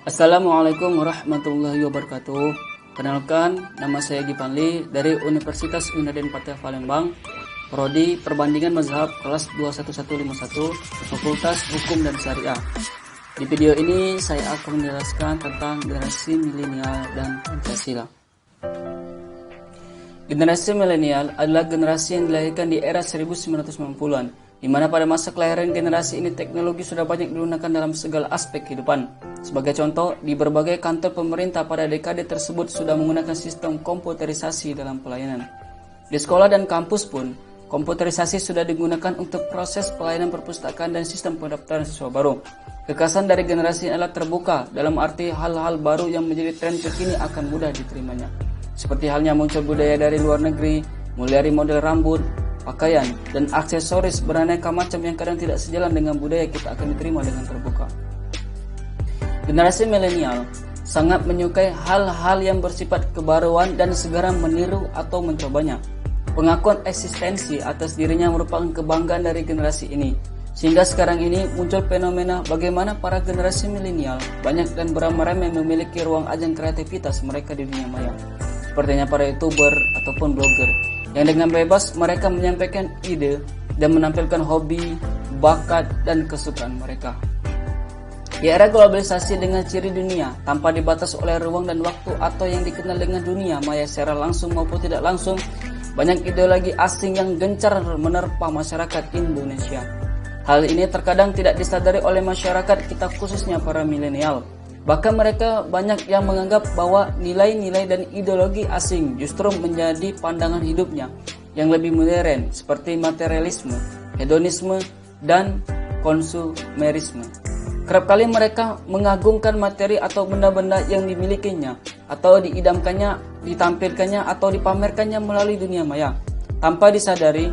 Assalamualaikum warahmatullahi wabarakatuh. Kenalkan, nama saya Gipanli dari Universitas Unaden Patia Palembang, Prodi Perbandingan Mazhab kelas 21151, Fakultas Hukum dan Syariah. Di video ini saya akan menjelaskan tentang generasi milenial dan Pancasila. Generasi milenial adalah generasi yang dilahirkan di era 1990-an, di mana pada masa kelahiran generasi ini teknologi sudah banyak digunakan dalam segala aspek kehidupan. Sebagai contoh, di berbagai kantor pemerintah pada dekade tersebut sudah menggunakan sistem komputerisasi dalam pelayanan. Di sekolah dan kampus pun, komputerisasi sudah digunakan untuk proses pelayanan perpustakaan dan sistem pendaftaran siswa baru. Kekhasan dari generasi ini adalah terbuka, dalam arti hal-hal baru yang menjadi tren kekini akan mudah diterimanya. Seperti halnya muncul budaya dari luar negeri, mulai dari model rambut, pakaian, dan aksesoris beraneka macam yang kadang tidak sejalan dengan budaya kita akan diterima dengan terbuka. Generasi milenial sangat menyukai hal-hal yang bersifat kebaruan dan segera meniru atau mencobanya. Pengakuan eksistensi atas dirinya merupakan kebanggaan dari generasi ini. Sehingga sekarang ini muncul fenomena bagaimana para generasi milenial banyak dan beramai-ramai memiliki ruang ajang kreativitas mereka di dunia maya. Sepertinya para YouTuber ataupun blogger yang dengan bebas mereka menyampaikan ide dan menampilkan hobi, bakat, dan kesukaan mereka. Di era globalisasi dengan ciri dunia tanpa dibatas oleh ruang dan waktu atau yang dikenal dengan dunia maya secara langsung maupun tidak langsung, banyak ideologi asing yang gencar menerpa masyarakat Indonesia. Hal ini terkadang tidak disadari oleh masyarakat kita khususnya para milenial. Bahkan mereka banyak yang menganggap bahwa nilai-nilai dan ideologi asing justru menjadi pandangan hidupnya yang lebih modern seperti materialisme, hedonisme, dan konsumerisme. Kerap kali mereka mengagungkan materi atau benda-benda yang dimilikinya atau diidamkannya, ditampilkannya atau dipamerkannya melalui dunia maya. Tanpa disadari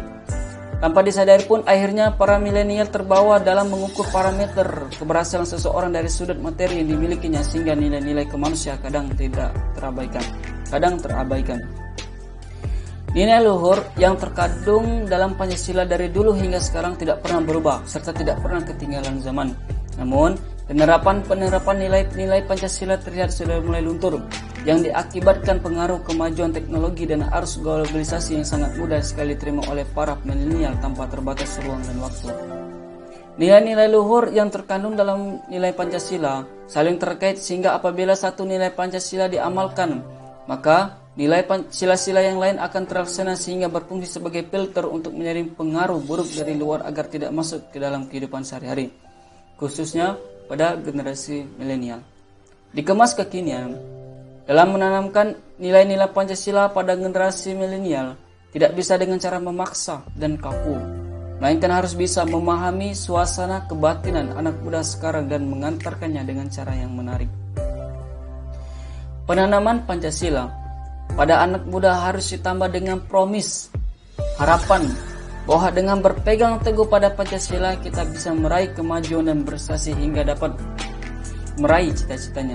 pun akhirnya para milenial terbawa dalam mengukur parameter keberhasilan seseorang dari sudut materi yang dimilikinya sehingga nilai-nilai kemanusiaan kadang terabaikan. Nilai luhur yang terkandung dalam Pancasila dari dulu hingga sekarang tidak pernah berubah serta tidak pernah ketinggalan zaman. Namun, penerapan nilai-nilai Pancasila terlihat sudah mulai luntur yang diakibatkan pengaruh kemajuan teknologi dan arus globalisasi yang sangat mudah sekali diterima oleh para milenial tanpa terbatas ruang dan waktu. Nilai-nilai luhur yang terkandung dalam nilai Pancasila saling terkait sehingga apabila satu nilai Pancasila diamalkan, maka nilai sila-sila yang lain akan terlaksana sehingga berfungsi sebagai filter untuk menyaring pengaruh buruk dari luar agar tidak masuk ke dalam kehidupan sehari-hari, khususnya pada generasi milenial. Dikemas kekinian, dalam menanamkan nilai-nilai Pancasila pada generasi milenial tidak bisa dengan cara memaksa dan kaku, melainkan harus bisa memahami suasana kebatinan anak muda sekarang dan mengantarkannya dengan cara yang menarik. Penanaman Pancasila pada anak muda harus ditambah dengan promis, harapan bahwa dengan berpegang teguh pada Pancasila kita bisa meraih kemajuan dan berprestasi hingga dapat meraih cita-citanya.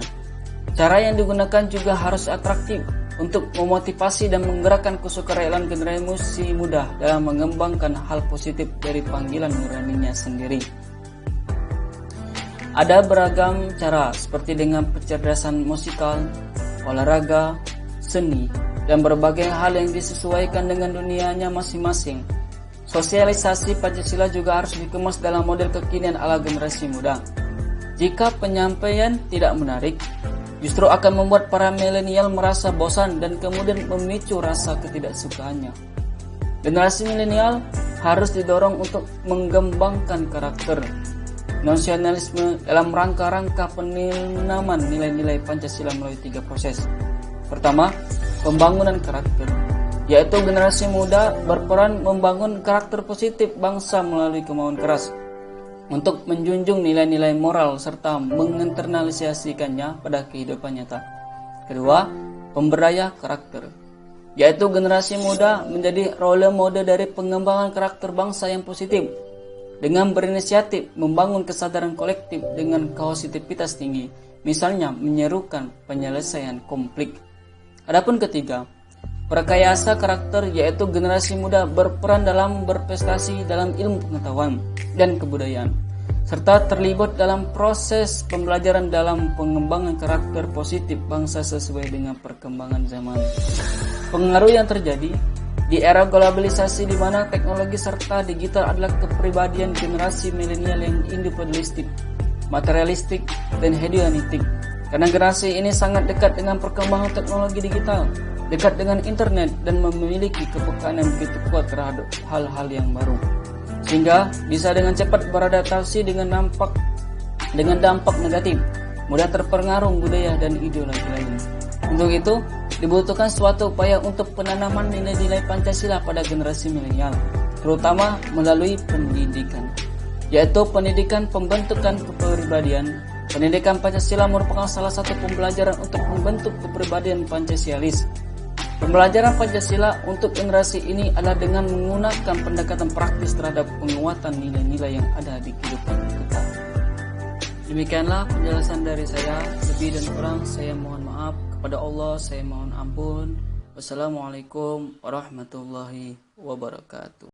Cara yang digunakan juga harus atraktif untuk memotivasi dan menggerakkan kesukarelawan generasi muda dalam mengembangkan hal positif dari panggilan nuraninya sendiri. Ada beragam cara seperti dengan kecerdasan musikal, olahraga, seni, dan berbagai hal yang disesuaikan dengan dunianya masing-masing. Sosialisasi Pancasila juga harus dikemas dalam model kekinian ala generasi muda. Jika penyampaian tidak menarik, justru akan membuat para milenial merasa bosan dan kemudian memicu rasa ketidaksukaannya. Generasi milenial harus didorong untuk mengembangkan karakter nasionalisme dalam rangka-rangka penanaman nilai-nilai Pancasila melalui 3 proses. Pertama, pembangunan karakter, yaitu generasi muda berperan membangun karakter positif bangsa melalui kemauan keras untuk menjunjung nilai-nilai moral serta menginternalisasikannya pada kehidupan nyata. Kedua, pemberdaya karakter, yaitu generasi muda menjadi role model dari pengembangan karakter bangsa yang positif dengan berinisiatif membangun kesadaran kolektif dengan kausitivitas tinggi, misalnya menyerukan penyelesaian konflik. Adapun ketiga, Rekayasa karakter yaitu generasi muda berperan dalam berprestasi dalam ilmu pengetahuan dan kebudayaan serta terlibat dalam proses pembelajaran dalam pengembangan karakter positif bangsa sesuai dengan perkembangan zaman. Pengaruh yang terjadi di era globalisasi di mana teknologi serta digital adalah kepribadian generasi milenial yang individualistik, materialistik, dan hedonistik. Karena generasi ini sangat dekat dengan perkembangan teknologi digital, dekat dengan internet, dan memiliki kepekaan yang begitu kuat terhadap hal-hal yang baru, sehingga bisa dengan cepat beradaptasi dengan dampak negatif, mudah terpengaruh budaya dan ideologi lain. Untuk itu, dibutuhkan suatu upaya untuk penanaman nilai-nilai Pancasila pada generasi milenial, terutama melalui pendidikan, yaitu pendidikan pembentukan kepribadian. Pendidikan Pancasila merupakan salah satu pembelajaran untuk membentuk kepribadian Pancasialis. Pembelajaran Pancasila untuk generasi ini adalah dengan menggunakan pendekatan praktis terhadap penguatan nilai-nilai yang ada di kehidupan kita. Demikianlah penjelasan dari saya. Lebih dan kurang saya mohon maaf. Kepada Allah saya mohon ampun. Wassalamualaikum warahmatullahi wabarakatuh.